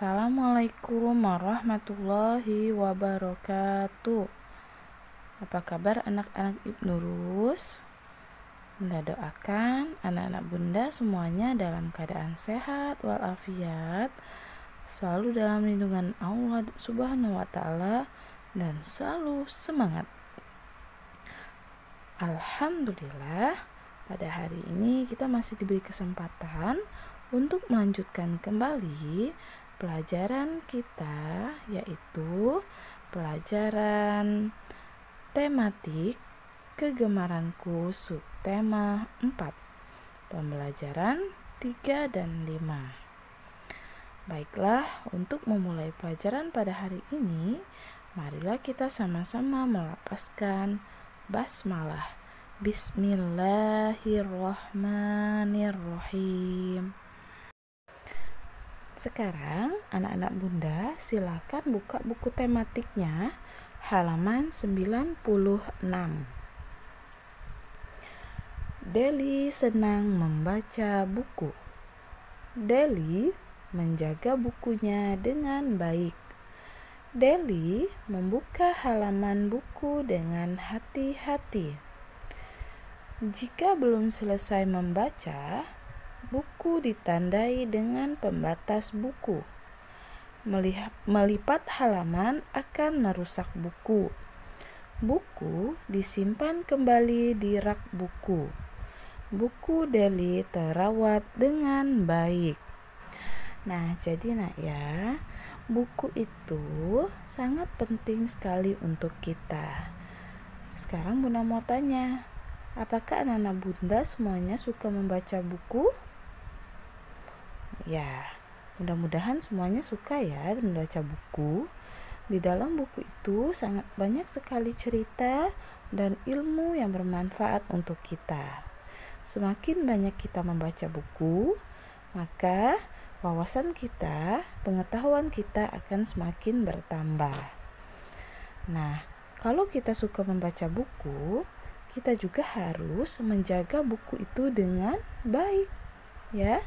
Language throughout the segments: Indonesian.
Assalamualaikum warahmatullahi wabarakatuh. Apa kabar anak-anak Ibnu Rus? Bunda doakan anak-anak Bunda semuanya dalam keadaan sehat walafiat, selalu dalam lindungan Allah Subhanahu wa taala dan selalu semangat. Alhamdulillah, pada hari ini kita masih diberi kesempatan untuk melanjutkan kembali pelajaran kita, yaitu pelajaran tematik kegemaranku subtema 4, pembelajaran 3 dan 5. Baiklah, untuk memulai pelajaran pada hari ini, marilah kita sama-sama melafazkan basmalah. Bismillahirrahmanirrahim. Sekarang anak-anak Bunda silakan buka buku tematiknya halaman 96. Deli senang membaca buku. Deli menjaga bukunya dengan baik. Deli membuka halaman buku dengan hati-hati. Jika belum selesai membaca, buku ditandai dengan pembatas buku. Melipat halaman akan merusak buku. Buku disimpan kembali di rak buku. Buku Deli terawat dengan baik. Nah, jadi ya, buku itu sangat penting sekali untuk kita. Sekarang Bunda mau tanya, apakah anak-anak Bunda semuanya suka membaca buku? Ya, mudah-mudahan semuanya suka ya membaca buku. Di dalam buku itu sangat banyak sekali cerita dan ilmu yang bermanfaat untuk kita. Semakin banyak kita membaca buku, maka wawasan kita, pengetahuan kita akan semakin bertambah. Nah, kalau kita suka membaca buku, kita juga harus menjaga buku itu dengan baik, ya.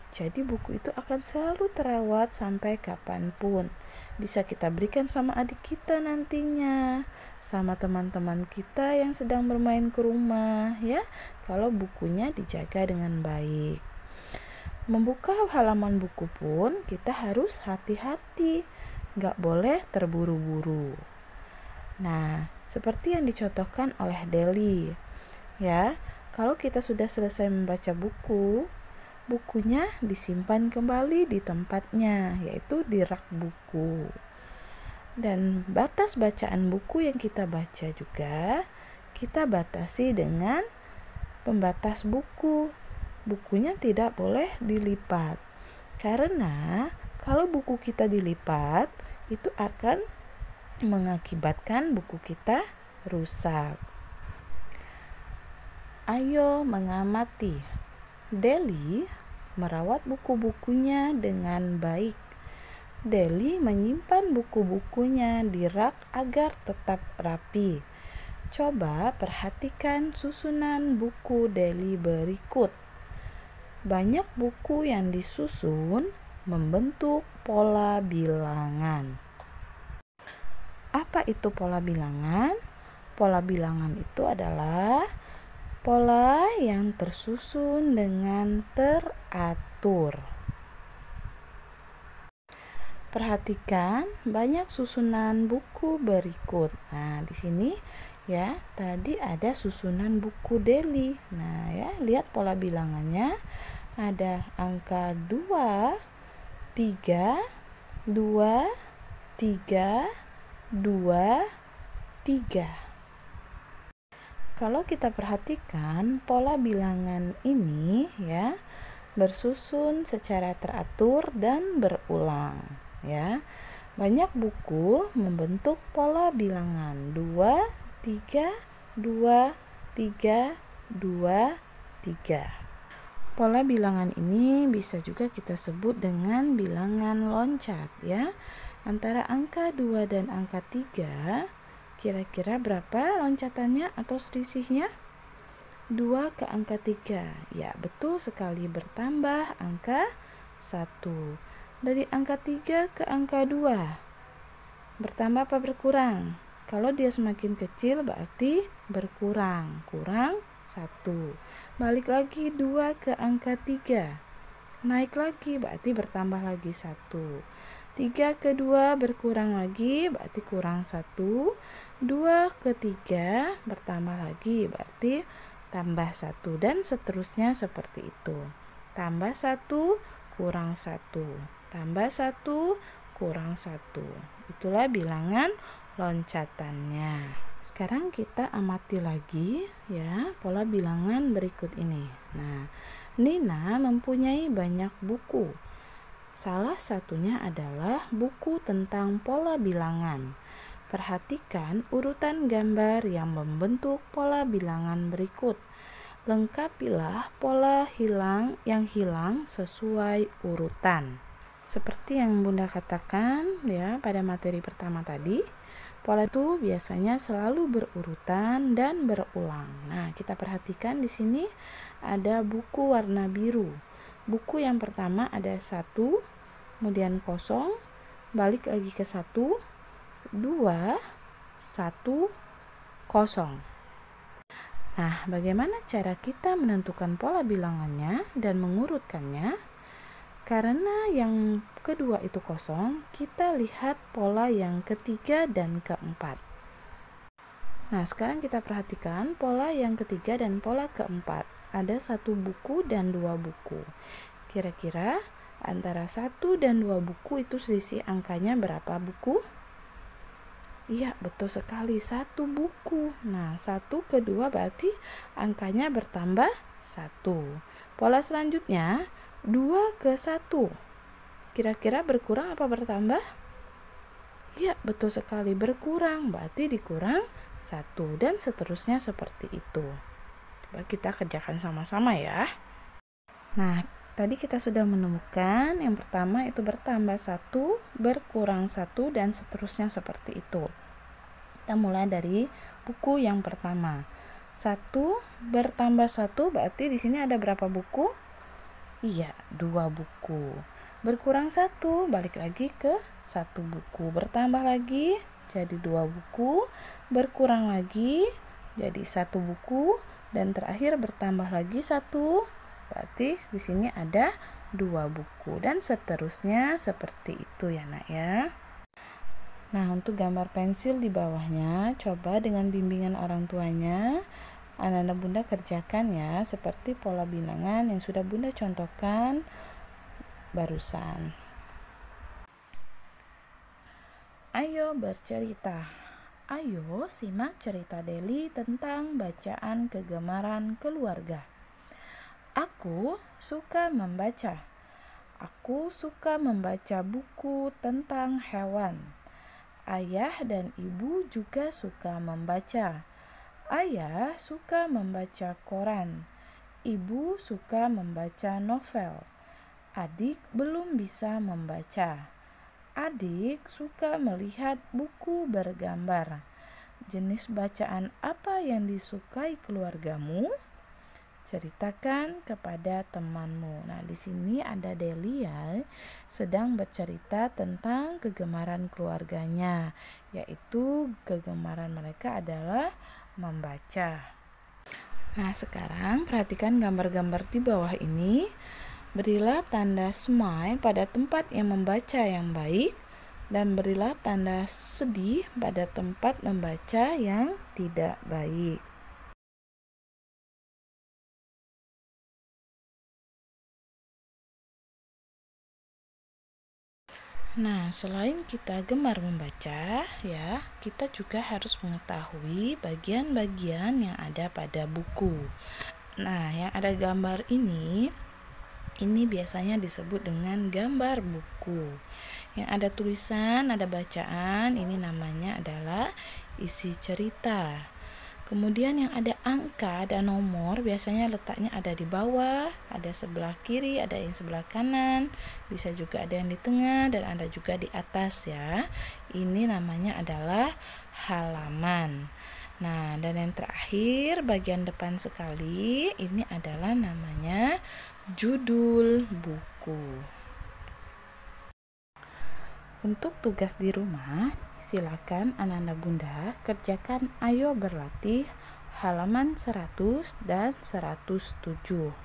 Jadi buku itu akan selalu terawat sampai kapanpun. Bisa kita berikan sama adik kita nantinya, sama teman-teman kita yang sedang bermain ke rumah, ya. Kalau bukunya dijaga dengan baik. Membuka halaman buku pun kita harus hati-hati, gak boleh terburu-buru. Nah, seperti yang dicontohkan oleh Deli, ya, kalau kita sudah selesai membaca buku, bukunya disimpan kembali di tempatnya, yaitu di rak buku. Dan batas bacaan buku yang kita baca juga kita batasi dengan pembatas buku. Bukunya tidak boleh dilipat, karena kalau buku kita dilipat, itu akan mengakibatkan buku kita rusak. Ayo mengamati. Deli merawat buku-bukunya dengan baik. Deli menyimpan buku-bukunya di rak agar tetap rapi. Coba perhatikan susunan buku Deli berikut. Banyak buku yang disusun membentuk pola bilangan. Apa itu pola bilangan? Pola bilangan itu adalah pola yang tersusun dengan teratur. Perhatikan banyak susunan buku berikut. Nah, di sini ya, tadi ada susunan buku Deli. Nah, ya, lihat pola bilangannya. Ada angka 2, 3, 2, 3, 2, 3. Kalau kita perhatikan pola bilangan ini ya bersusun secara teratur dan berulang ya. Banyak buku membentuk pola bilangan 2, 3, 2, 3, 2, 3. Pola bilangan ini bisa juga kita sebut dengan bilangan loncat ya. Antara angka 2 dan angka 3, kira-kira berapa loncatannya atau selisihnya? 2 ke angka 3. Ya, betul sekali, bertambah angka 1. Dari angka 3 ke angka 2, bertambah apa berkurang? Kalau dia semakin kecil berarti berkurang, kurang 1. Balik lagi 2 ke angka 3, naik lagi berarti bertambah lagi 1. 3 ke 2 berkurang lagi berarti kurang 1. 2 ke 3 bertambah lagi berarti tambah 1, dan seterusnya seperti itu. Tambah 1 kurang 1, tambah 1 kurang 1. Itulah bilangan loncatannya. Sekarang kita amati lagi ya pola bilangan berikut ini. Nah, Nina mempunyai banyak buku. Salah satunya adalah buku tentang pola bilangan. Perhatikan urutan gambar yang membentuk pola bilangan berikut. Lengkapilah pola yang hilang sesuai urutan. Seperti yang Bunda katakan ya pada materi pertama tadi, pola itu biasanya selalu berurutan dan berulang. Nah, kita perhatikan di sini ada buku warna biru. Buku yang pertama ada 1, kemudian kosong, balik lagi ke 1, 2, 1, kosong. Nah, bagaimana cara kita menentukan pola bilangannya dan mengurutkannya? Karena yang kedua itu kosong, kita lihat pola yang ketiga dan keempat. Nah, sekarang kita perhatikan pola yang ketiga dan pola keempat. Ada 1 buku dan 2 buku. Kira-kira antara 1 dan 2 buku itu selisih angkanya berapa buku? Iya, betul sekali, 1 buku. Nah, 1 ke 2 berarti angkanya bertambah 1. Pola selanjutnya 2 ke 1. Kira-kira berkurang apa bertambah? Ya, betul sekali, berkurang. Berarti dikurang 1 dan seterusnya seperti itu. Coba kita kerjakan sama-sama ya. Nah, tadi kita sudah menemukan yang pertama itu bertambah 1, berkurang 1 dan seterusnya seperti itu. Kita mulai dari buku yang pertama. 1 bertambah 1 berarti di sini ada berapa buku? Iya, 2 buku. Berkurang 1, balik lagi ke 1 buku. Bertambah lagi jadi 2 buku. Berkurang lagi jadi 1 buku. Dan terakhir bertambah lagi 1. Berarti di sini ada 2 buku. Dan seterusnya seperti itu ya nak ya. Nah, untuk gambar pensil di bawahnya, coba dengan bimbingan orang tuanya anak-anak Bunda kerjakan ya, seperti pola bilangan yang sudah Bunda contohkan barusan. Ayo bercerita. Ayo simak cerita Deli tentang bacaan kegemaran keluarga. Aku suka membaca. Aku suka membaca buku tentang hewan. Ayah dan ibu juga suka membaca. Ayah suka membaca koran. Ibu suka membaca novel. Adik belum bisa membaca. Adik suka melihat buku bergambar. Jenis bacaan apa yang disukai keluargamu? Ceritakan kepada temanmu. Nah, di sini ada Delia sedang bercerita tentang kegemaran keluarganya, yaitu kegemaran mereka adalah membaca. Nah, sekarang perhatikan gambar-gambar di bawah ini. Berilah tanda smile pada tempat yang membaca yang baik dan berilah tanda sedih pada tempat membaca yang tidak baik. Nah, selain kita gemar membaca, ya, kita juga harus mengetahui bagian-bagian yang ada pada buku. Nah, yang ada gambar ini biasanya disebut dengan gambar buku. Yang ada tulisan, ada bacaan, ini namanya adalah isi cerita. Kemudian yang ada angka dan nomor biasanya letaknya ada di bawah, ada sebelah kiri, ada yang sebelah kanan, bisa juga ada yang di tengah dan ada juga di atas ya. Ini namanya adalah halaman. Nah, dan yang terakhir bagian depan sekali ini adalah namanya judul buku. Untuk tugas di rumah, silakan anak-anak Bunda kerjakan Ayo Berlatih halaman 100 dan 107.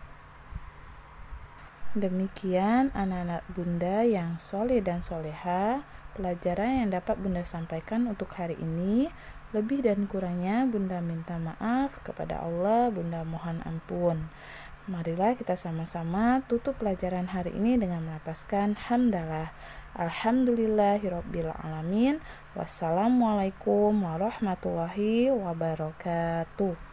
Demikian anak-anak Bunda yang soleh dan soleha, pelajaran yang dapat Bunda sampaikan untuk hari ini. Lebih dan kurangnya Bunda minta maaf kepada Allah, Bunda mohon ampun. Marilah kita sama-sama tutup pelajaran hari ini dengan melafazkan hamdalah. Alhamdulillahirabbil alamin. Wassalamualaikum warahmatullahi wabarakatuh.